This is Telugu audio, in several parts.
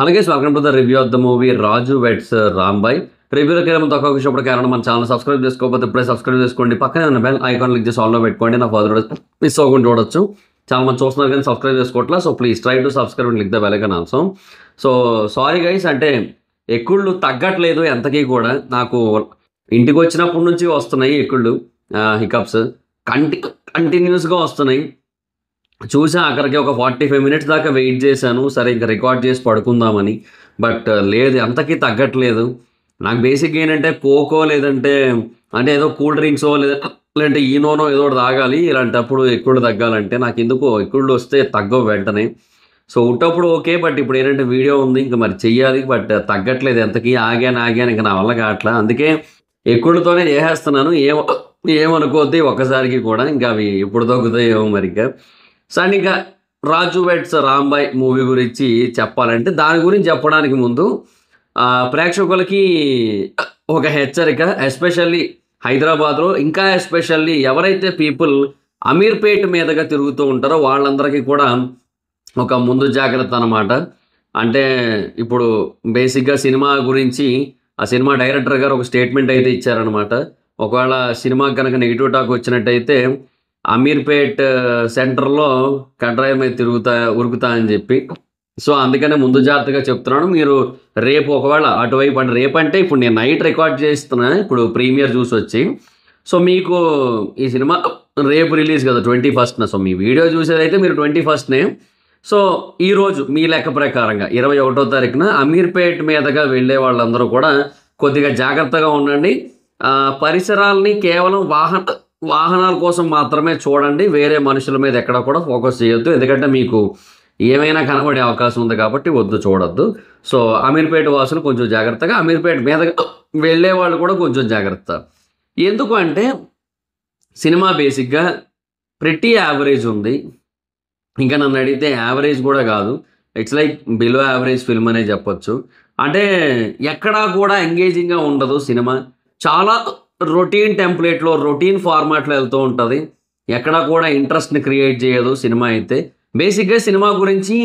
అలాగే welcome to the review of the movie Raju weds Rambai. రివ్యూలోకి వెళ్ళి తక్కువ విషయప్పుడు కారణం మన ఛానల్ సబ్స్క్రైబ్ చేసుకోకపోతే ఇప్పుడే సబ్స్క్రైబ్ చేసుకోండి. పక్కనే ఉన్న బెల్ ఐకాన్ క్లిక్ చేసి ఆల్లో పెట్టుకోండి. నా ఫర్దర్ మిస్ అవ్వకుండా చూడొచ్చు. చాలా మంది చూస్తున్నారు కానీ సబ్స్క్రైబ్ చేసుకోవట్లా. So please try to subscribe and click the bell icon also. So sorry guys, అంటే ఎక్కుళ్ళు తగ్గట్లేదు ఎంతకీ కూడా. నాకు ఇంటికి వచ్చినప్పటి నుంచి వస్తున్నాయి ఎక్కుళ్ళు, హికప్స్ కంటిన్యూస్గా వస్తున్నాయి. చూసా అక్కడికి ఒక 45 మినిట్స్ దాకా వెయిట్ చేశాను, సరే ఇంకా రికార్డ్ చేసి పడుకుందామని. బట్ లేదు, అంతకీ తగ్గట్లేదు. నాకు బేసిక్ ఏంటంటే కోకో లేదంటే అంటే ఏదో కూల్ డ్రింక్సో లేదంటే ఈనోనో ఏదో ఒకటి తాగాలి ఇలాంటప్పుడు ఎక్కుళ్ళు తగ్గాలంటే. నాకు ఎందుకో ఎక్కుళ్ళు వస్తే తగ్గవు వెంటనే. సో ఉట్టప్పుడు ఓకే, బట్ ఇప్పుడు ఏంటంటే వీడియో ఉంది ఇంకా మరి చెయ్యాలి, బట్ తగ్గట్లేదు ఎంతకీ. ఆగాను ఇంకా నా వల్ల కావట్లా. అందుకే ఎక్కుళ్ళతోనే చేసేస్తున్నాను. ఏమనుకోద్ది ఒక్కసారికి కూడా, ఇంకా అవి ఎప్పుడు తగ్గుతాయేమో మరి. ఇంకా సరే, ఇంకా రాజు వెడ్స్ రాంబాయ్ మూవీ గురించి చెప్పాలంటే దాని గురించి చెప్పడానికి ముందు ప్రేక్షకులకి ఒక హెచ్చరిక. ఎస్పెషల్లీ హైదరాబాద్లో, ఇంకా ఎస్పెషల్లీ ఎవరైతే పీపుల్ అమీర్పేట్ మీదుగా తిరుగుతూ ఉంటారో వాళ్ళందరికీ కూడా ఒక ముందు జాగ్రత్త అన్నమాట. అంటే ఇప్పుడు బేసిక్గా సినిమా గురించి ఆ సినిమా డైరెక్టర్ గారు ఒక స్టేట్మెంట్ అయితే ఇచ్చారనమాట. ఒకవేళ సినిమా కనుక నెగిటివ్ టాక్ వచ్చినట్టయితే అమీర్పేట్ సెంటర్లో కడ్రాయి మీద ఉరుకుతా అని చెప్పి. సో అందుకనే ముందు జాగ్రత్తగా చెప్తున్నాను. మీరు రేపు ఒకవేళ అటువైపు అంటే రేపు అంటే ఇప్పుడు నేను నైట్ రికార్డ్ చేస్తున్నా, ఇప్పుడు ప్రీమియర్ చూసి వచ్చి. సో మీకు ఈ సినిమా రేపు రిలీజ్ కదా 21న. సో మీ వీడియో చూసేదైతే మీరు 21నే. సో ఈరోజు మీ లెక్క ప్రకారంగా 21వ తారీఖున అమీర్పేట్ మీదగా వెళ్ళే వాళ్ళందరూ కూడా కొద్దిగా జాగ్రత్తగా ఉండండి. పరిసరాలని కేవలం వాహనాల కోసం మాత్రమే చూడండి. వేరే మనుషుల మీద ఎక్కడ కూడా ఫోకస్ చేయొద్దు, ఎందుకంటే మీకు ఏమైనా కనబడే అవకాశం ఉంది కాబట్టి వద్దు, చూడొద్దు. సో అమీర్పేట వాసులు కొంచెం జాగ్రత్తగా, అమీర్పేట మీద వెళ్ళే వాళ్ళు కూడా కొంచెం జాగ్రత్త. ఎందుకు అంటే సినిమా బేసిక్గా ప్రెటీ యావరేజ్ ఉంది. ఇంకా నన్ను అడిగితే యావరేజ్ కూడా కాదు, it's like below average film అనే చెప్పొచ్చు. అంటే ఎక్కడా కూడా ఎంగేజింగ్గా ఉండదు సినిమా. చాలా రొటీన్ టెంప్లెట్లో, రొటీన్ ఫార్మాట్లో వెళ్తూ ఉంటుంది. ఎక్కడా కూడా ఇంట్రెస్ట్ని క్రియేట్ చేయదు సినిమా అయితే. బేసిక్గా సినిమా గురించి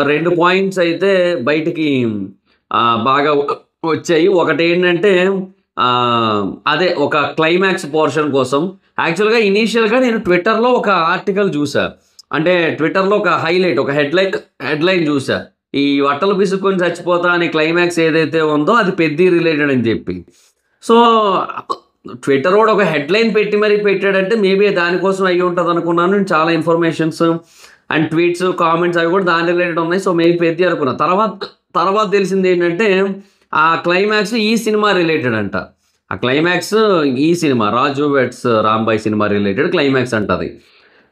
2 పాయింట్స్ అయితే బయటికి బాగా వచ్చాయి. ఒకటి ఏంటంటే అదే ఒక క్లైమాక్స్ పోర్షన్ కోసం. యాక్చువల్గా ఇనీషియల్గా నేను ట్విట్టర్లో ఒక ఆర్టికల్ చూసా. అంటే ట్విట్టర్లో ఒక హైలైట్, ఒక హెడ్లైన్ చూసా. ఈ వట్టలు పిసుకొని చచ్చిపోతా అని క్లైమాక్స్ ఏదైతే ఉందో అది పెద్ది రిలేటెడ్ అని చెప్పి. సో ట్విట్టర్ కూడా ఒక హెడ్లైన్ పెట్టి మరీ పెట్టాడంటే మేబీ దానికోసం అయ్యి ఉంటుంది అనుకున్నాను. నేను చాలా ఇన్ఫర్మేషన్స్ అండ్ ట్వీట్స్, కామెంట్స్ అవి కూడా దాని రిలేటెడ్ ఉన్నాయి. సో మేబీ పెద్ది అనుకున్నా. తర్వాత తెలిసింది ఏంటంటే ఆ క్లైమాక్స్ ఈ సినిమా రిలేటెడ్ అంట. ఆ క్లైమాక్స్ ఈ cinema Raju weds Rambai cinema related climax అంటది.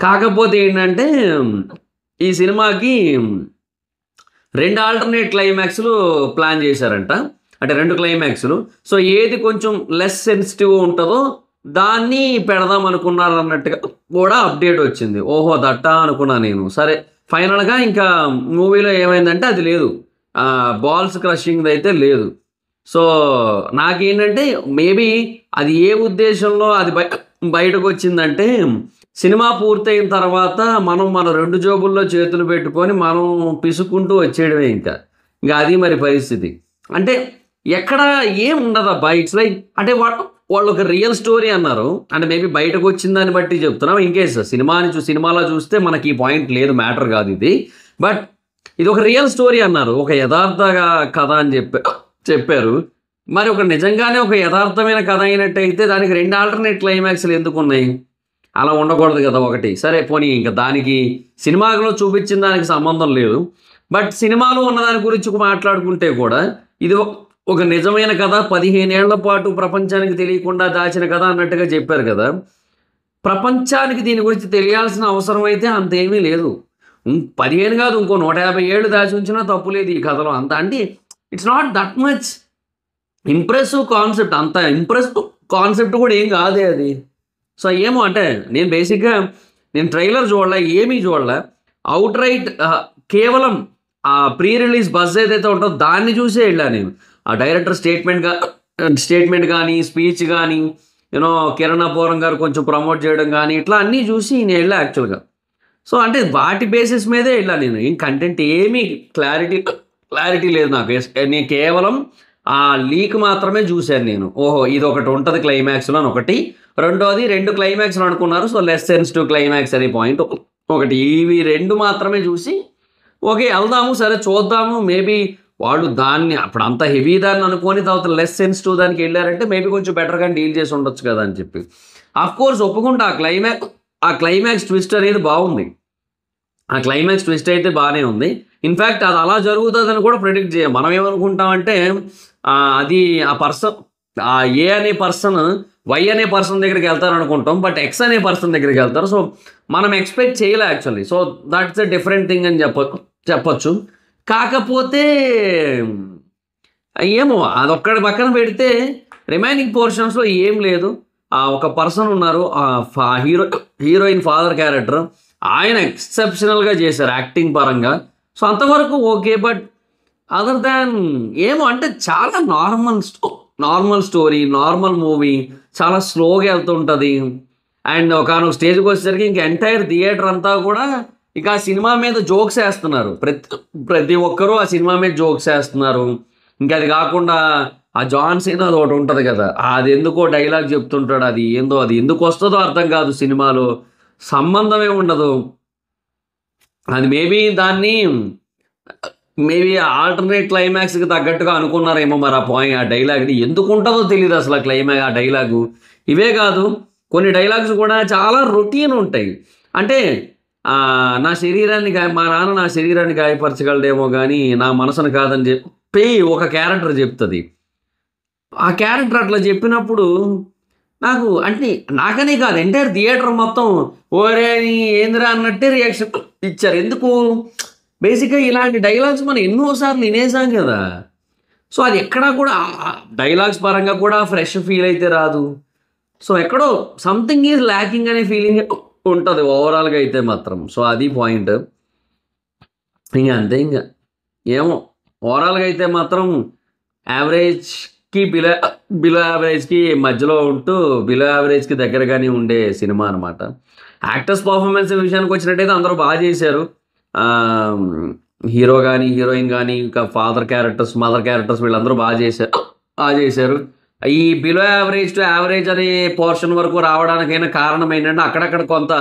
కాకపోతే ఏంటంటే ఈ సినిమాకి 2 ఆల్టర్నేట్ క్లైమాక్స్లు ప్లాన్ చేశారంట. అంటే 2 క్లైమాక్స్లు. సో ఏది కొంచెం లెస్ సెన్సిటివ్ ఉంటుందో దాన్ని పెడదాం అనుకున్నారు అన్నట్టుగా కూడా అప్డేట్ వచ్చింది. ఓహో దట్టా అనుకున్నా నేను. సరే ఫైనల్గా ఇంకా మూవీలో ఏమైందంటే అది లేదు, బాల్స్ క్రషింగ్ది అయితే లేదు. సో నాకేంటంటే మేబీ అది ఏ ఉద్దేశంలో అది బయటకు వచ్చిందంటే సినిమా పూర్తయిన తర్వాత మనం మన 2 జోబుల్లో చేతులు పెట్టుకొని మనం పిసుకుంటూ వచ్చేయడమే. ఇంకా అది మరి పరిస్థితి. అంటే ఎక్కడ ఏం ఉండదబ్బా. ఇట్స్ లైక్ అంటే వాళ్ళు ఒక రియల్ స్టోరీ అన్నారు. అంటే మేబీ బయటకు వచ్చిన దాన్ని బట్టి చెప్తున్నాం. ఇన్కేస్ సినిమాలో చూస్తే మనకి ఈ పాయింట్ లేదు, మ్యాటర్ కాదు ఇది. బట్ ఇది ఒక రియల్ స్టోరీ అన్నారు, ఒక యథార్థ కథ అని చెప్పారు. మరి ఒక నిజంగానే ఒక యథార్థమైన కథ అయినట్టయితే దానికి 2 ఆల్టర్నేట్ క్లైమాక్స్లు ఎందుకు ఉన్నాయి? అలా ఉండకూడదు కదా ఒకటి. సరే పోనీ ఇంకా దానికి సినిమాలో చూపించిన దానికి సంబంధం లేదు. బట్ సినిమాలో ఉన్న దాని గురించి మాట్లాడుకుంటే కూడా ఇది ఒక నిజమైన కథ, 15 ఏళ్ల పాటు ప్రపంచానికి తెలియకుండా దాచిన కథ అన్నట్టుగా చెప్పారు కదా. ప్రపంచానికి దీని గురించి తెలియాల్సిన అవసరం అయితే అంతేమీ లేదు. 15 కాదు, ఇంకో 150 ఏళ్ళు దాచి ఉంచినా తప్పు లేదు ఈ కథలో. అంత అంటే it's not that much impressive concept. అంత ఇంప్రెసివ్ కాన్సెప్ట్ కూడా ఏం కాదే అది. సో ఏమో అంటే నేను బేసిక్గా ట్రైలర్ చూడలే, ఏమీ చూడలే. అవుట్ రైట్ కేవలం ఆ ప్రీ రిలీజ్ బజ్ ఏదైతే ఉంటుందో దాన్ని చూసే వెళ్ళాను నేను. ఆ డైరెక్టర్ స్టేట్మెంట్ కానీ, స్పీచ్ కానీ, కిరణ్ అపూరం గారు కొంచెం ప్రమోట్ చేయడం కానీ, ఇట్లా అన్నీ చూసి నేను వెళ్ళా యాక్చువల్గా. సో అంటే వాటి బేసిస్ మీదే ఇలా నేను ఏం కంటెంట్ ఏమీ క్లారిటీ లేదు నాకు. నేను కేవలం ఆ లీక్ మాత్రమే చూశాను నేను. ఓహో! ఇదొకటి ఉంటది క్లైమాక్స్‌లో అని ఒకటి. రెండోది 2 క్లైమాక్స్‌లు అనుకున్నారు. సో, లెస్ సెన్సిటివ్ క్లైమాక్స్ అనే పాయింట్ ఒకటి. ఇవి 2 మాత్రమే చూసి ఓకే. ఎళ్దాము. సరే చూద్దాము. మేబీ వాళ్ళు దాన్ని అప్పుడు అంత హెవీ దాన్ని అనుకోని తర్వాత లెస్ సెన్సిటివ్ దానికెళ్లారంటే మేబీ కొంచెం బెటర్‌గానే డీల్ చేసి ఉండొచ్చు కదా! అని చెప్పి. ఆఫ్‌కోర్స్ ఒప్పుకుంటా ఆ క్లైమాక్స్ ట్విస్ట్ అనేది బావుంది. ఆ క్లైమాక్స్ ట్విస్ట్ అయితే బానే ఉంది. ఇన్‌ఫాక్ట్ అది అలా జరుగుతదని కూడా ప్రిడిక్ట్ చేయం. మనం ఏమనుకుంటామంటే అది ఆ పర్సన్ ఏ అనే పర్సన్ వై అనే పర్సన్ దగ్గరికెళ్తారనుకుంటాం. బట్ ఎక్స్ అనే పర్సన్ దగ్గరికెళ్తారు. సో, మనం ఎక్స్‌పెక్ట్ చేయలే actually. So, that's a different thing అని చెప్పొచ్చు. కాకపోతే ఏమో అదొక్కటి పక్కన పెడితే రిమైనింగ్ పోర్షన్స్‌లో ఏం లేదు. ఒక పర్సన్ ఉన్నారు. Heroine father character. ఆయన ఎక్సెప్షనల్‌గా చేశారు యాక్టింగ్ పరంగా. సో, అంతవరకు ఓకే. బట్ అదర్ దాన్ ఏమో అంటే చాలా నార్మల్ స్టోరీ, నార్మల్ మూవీ. చాలా స్లోగా ఎళ్తుంటది. అండ్ ఒకానొక స్టేజ్‌కొచ్చేసరికి ఇంక ఎంటైర్ థియేటర్ అంతా కూడా ఇక ఆ సినిమా మీద జోక్స్ ఏస్తున్నారు. ప్రతి ఒక్కరు ఆ సినిమా మీద జోక్స్ ఏస్తున్నారు. ఇంకా అది గాకుండా ఆ జాన్ సీనా అదొకటి ఉంటది గదా! అదెందుకో డైలాగ్ చెప్తుంటాడు. అది ఏందో అది ఎందుకొస్తదో అర్థం కాదు సినిమాలో. సంబంధమే ఉండదు. అది మేబీ ఆల్టర్‌నేట్ క్లైమాక్స్‌కి తగ్గట్టుగా అనుకున్నారేమో మరి ఆ డైలాగ్‌ని. ఎందుకుంటదో తెలీదసల ఆ డైలాగు. ఇవే కాదు కొన్ని డైలాగ్స్ కూడా చాలా రొటీన్ ఉంటాయి. అంటే మా నాన్న నా శరీరాన్ని గాయపరచగలడేమో గానీ, నా మనసును కాదని చెప్పి ఒక క్యారెక్టర్ చెప్తది. ఆ క్యారెక్టర్ అట్లా చెప్పినప్పుడు నాకు అంటే నాకనే కాదు ఎంటైర్ థియేటర్ మొత్తం ఓరేయ్! ఏందిరా అన్నట్టే రియాక్షన్ ఇచ్చారు. ఎందుకు? బేసిక్‌గా ఇలాంటి డైలాగ్స్ మనం ఎన్నో సార్లు వినేసాం గదా! సో, అది ఎక్కడా కూడా డైలాగ్స్ పరంగా కూడా ఫ్రెష్ ఫీల్ అయితే రాదు. సో, ఎక్కడో సంథింగ్ ఈజ్ ల్యాకింగ్ అనే ఫీలింగ్ ఉంటది ఓవరాల్‌గా అయితే మాత్రం. సో, అది పాయింట్. అంతే ఇంగ. ఏమో ఓవరాల్‌గా అయితే మాత్రం యావరేజ్‌కి బిలో యావరేజ్‌కి మధ్యలో ఉంటూ బిలో యావరేజ్‌కి దగ్గరగానే ఉండే సినిమా అనమాట. యాక్టర్స్ పర్ఫార్మెన్స్ విషయానికొచ్చినట్టయితే అందరూ చేశారు. ఆహ్, హీరో గాని, హీరోయిన్ గాని, ఇంకా ఫాదర్ క్యారెక్టర్స్, మదర్ క్యారెక్టర్స్ వీళ్ళందరూ చేశారు. ఈ బిలో యావరేజ్ టు యావరేజ్ అనే పోర్షన్ వరకు రావడానికైనా కారణం ఏంటంటే అక్కడక్కడ కొంత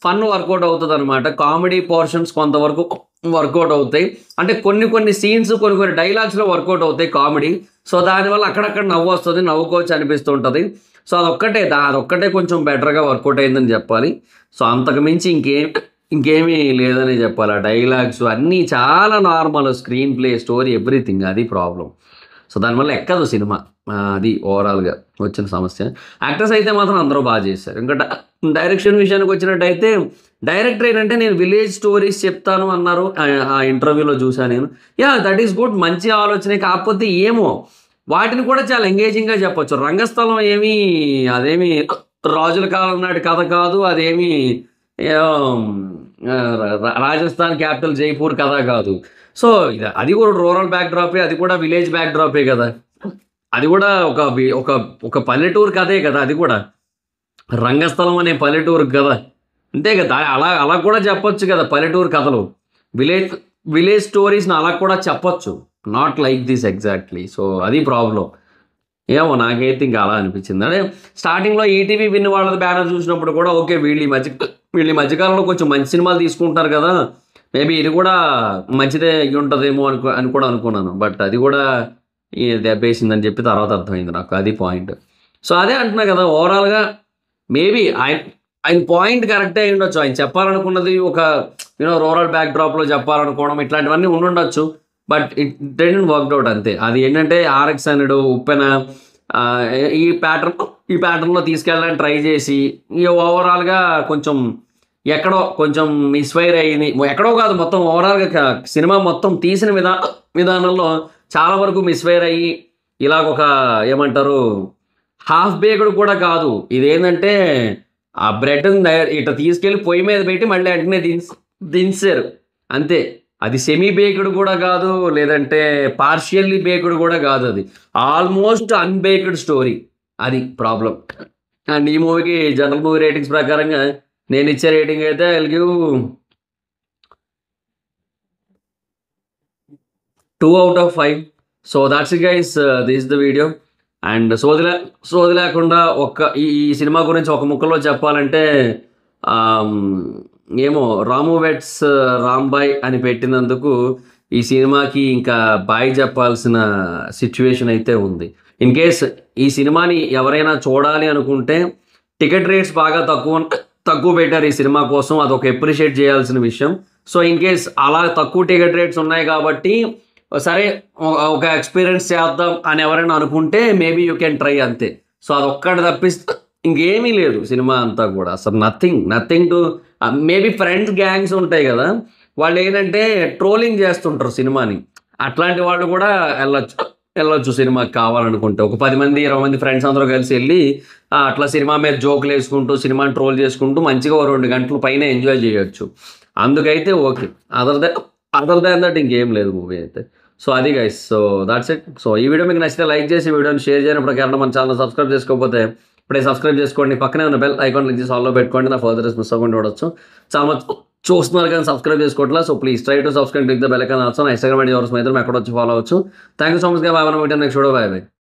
ఫన్ వర్కౌట్ అవుతదనమాట. కామెడీ పోర్షన్స్ కొంతవరకు వర్కౌట్ అవుతాయి. అంటే కొన్ని సీన్స్, కొన్ని డైలాగ్స్‌లో వర్కౌట్ అవుతాయి కామెడీ. సో, దానివల్ల అక్కడక్కడ నవ్వొస్తది. నవ్వుకోవచ్చు అనిపిస్తూ ఉంటది. సో, అదొక్కటే కొంచెం బెటర్‌గా వర్కౌట్ అయిందని జెప్పాలి. సో, అంతకు మించి ఇంకేమీ లేదనే జెప్పాలి. ఆ డైలాగ్స్ అన్నీ చాలా normal. Screen play, story everything అది ప్రాబ్లమ్. సో, దానివల్ల ఎక్కదు సినిమా. అది ఓవరాల్‌గా వచ్చిన సమస్య. యాక్టర్స్ అయితే మాత్రం అందరూ చేశారు. ఇంకా డైరెక్షన్ విషయానికొచ్చినట్టయితే డైరెక్టర్ ఏంటంటే నేను విలేజ్ స్టోరీస్ చెప్తాను అన్నారు. ఆ ఇంటర్వ్యూలో చూసా నేను. That is good. మంచి ఆలోచనే. కాకపోతే ఏమో వాటిని కూడా చాలా ఎంగేజింగ్‌గా చెప్పొచ్చు. రంగస్థలం అదేమి రాజుల కాలం నాటి కథ కాదు. అదేమి ఏం రాజస్థాన్ క్యాపిటల్ జైపూర్ కథ కాదు. సో, అది కూడా రూరల్ బ్యాక్ డ్రాపే. అది కూడా విలేజ్ బ్యాక్ డ్రాపే గదా! అది కూడా ఒక పల్లెటూరు కథే కదా! అది కూడా. రంగస్థలం అనే పల్లెటూరు గదా! అంతే కదా! అలా కూడా చెప్పొచ్చు కదా! పల్లెటూరు కథలు. విలేజ్ విలేజ్ స్టోరీస్‌ని అలా కూడా చెప్పొచ్చు. Not like this exactly. So, అది ప్రాబ్లమ్. ఏమో నాకైతే ఇంక అలా అనిపించింది. అదే స్టార్టింగ్‌లో ఈటీవీ విన్ వాళ్ళది బ్యానర్ చూసినప్పుడు కూడా ఓకే. వీళ్ళు ఈ మధ్య కాలంలో కొంచెం మంచి సినిమాలు తీసుకుంటున్నారు కదా! మేబీ ఇది కూడా మంచిదే అయ్యుంటదేమో అని కూడా అనుకున్నాను. బట్ అది కూడా దెబ్బేసిందని చెప్పి తర్వాత అర్థమైంది నాకు. అది పాయింట్. సో, అదే అంటున్నా కదా! ఓవరాల్‌గా మేబీ ఆయన పాయింట్ కరెక్టే అయ్యుండొచ్చు. ఆయన చెప్పాలనుకున్నది ఒక రూరల్ బ్యాక్ డ్రాప్‌లో చెప్పాలనుకోవడం ఇట్లాంటివన్నీ ఉండుండొచ్చు. But it didn't worked out అంతే. అది ఏంటంటే 'ఆర్ఎక్స్ హండ్రెడ్', 'ఉప్పెన' ఆహ్, ఈ ప్యాటర్న్‌లో తీసుకెళ్ళడానికి ట్రై చేసి ఓవరాల్‌గా కొంచెం ఎక్కడో కొంచెం మిస్‌ఫైర్ అయింది. ఎక్కడో కాదు మొత్తం ఓవరాల్‌గా సినిమా మొత్తం తీసిన విధానంలో చాలా వరకు మిస్‌ఫైర్ అయ్యి ఇలాగొక ఏమంటారు హాఫ్ బేక్డ్ కూడా కాదు. ఇదేందంటే ఆ బ్రెడ్‌ని ఇట్ట తీసుకెళ్ళి పొయ్యి మీద పెట్టి మళ్ళీ వెంటనే దించేసారు. అంతే. అది సెమీ బేక్డ్ కూడా కాదు. లేదంటే పార్షియల్లీ బేక్డ్ కూడా కాదది. Almost unbaked story. అది ప్రాబ్లమ్. అండ్ ఈ మూవీకి జనరల్ మూవీ రేటింగ్స్ ప్రకారంగా నేనిచ్చే రేటింగ్ అయితే I will give 2/5. So that's it guys, this the video. And సోది లేకుండా ఈ సినిమా గురించి ఒక ముక్కలో చెప్పాలంటే ఆమ్, ఏమో రాము వెట్స్ రాంబాయ్ అని పెట్టినందుకు ఈ సినిమాకి ఇంకా బాయ్ చెప్పాల్సిన సిచ్యువేషన్ అయితే ఉంది. ఇన్ కేస్ ఈ సినిమాని ఎవరైనా చూడాలి అనుకుంటే టికెట్ రేట్స్ బాగా తక్కువ పెట్టారు ఈ సినిమా కోసం, అదొక అప్రిషియేట్ చేయాల్సిన విషయం. సో ఇన్ కేస్ అలా తక్కువ టికెట్ రేట్స్ ఉన్నాయి కాబట్టి సరే ఒక ఎక్స్పీరియన్స్ చేద్దాం అని ఎవరైనా అనుకుంటే మేబీ యూ కెన్ ట్రై, అంతే. సో అదొక్కటి తప్పిస్తే ఇంకేమీ లేదు సినిమా అంతా కూడా. అసలు nothing to maybe friends gangs ఉంటాయి కదా, వాళ్ళు ఏంటంటే ట్రోలింగ్ చేస్తుంటారు సినిమాని. అట్లాంటి వాళ్ళు కూడా వెళ్ళొచ్చు సినిమాకి కావాలనుకుంటే. ఒక 10 మంది 20 మంది ఫ్రెండ్స్ అందరూ కలిసి వెళ్ళి అట్లా సినిమా మీద జోకులు వేసుకుంటూ సినిమాని ట్రోల్ చేసుకుంటూ మంచిగా 2 గంటల పైన ఎంజాయ్ చేయొచ్చు. అందుకైతే ఓకే. అదర్ దాన్ దట్ ఇంకేం లేదు మూవీ అయితే. సో అది guys, so that's it. So ఈ వీడియో మీకు నచ్చితే లైక్ చేసి వీడియోని షేర్ చేయనప్పుడు కారణం మన ఛానల్ సబ్స్క్రైబ్ చేసుకోకపోతే ఇప్పుడే సబ్స్క్రైబ్ చేసుకోండి. పక్కనే ఉన్న బెల్ ఐకాన్ క్లిక్ చేసి ఆల్లో పెట్టుకోండి. నా ఫర్దర్ మిస్ అవ్వకుండా చూడొచ్చు. చాలా మంది చూస్తున్నారు కానీ సబ్స్క్రైబ్ చేసుకోవట్లా. So please try to subscribe, click the bell icon also. నా ఇన్స్టాగ్రామ్ ఐడి ఎవరు స్మైతం ఎక్కడ వచ్చి ఫాలో అవచ్చు. థ్యాంక్ యూ సో మచ్ గా. బాయ్. Next video. బాయ్.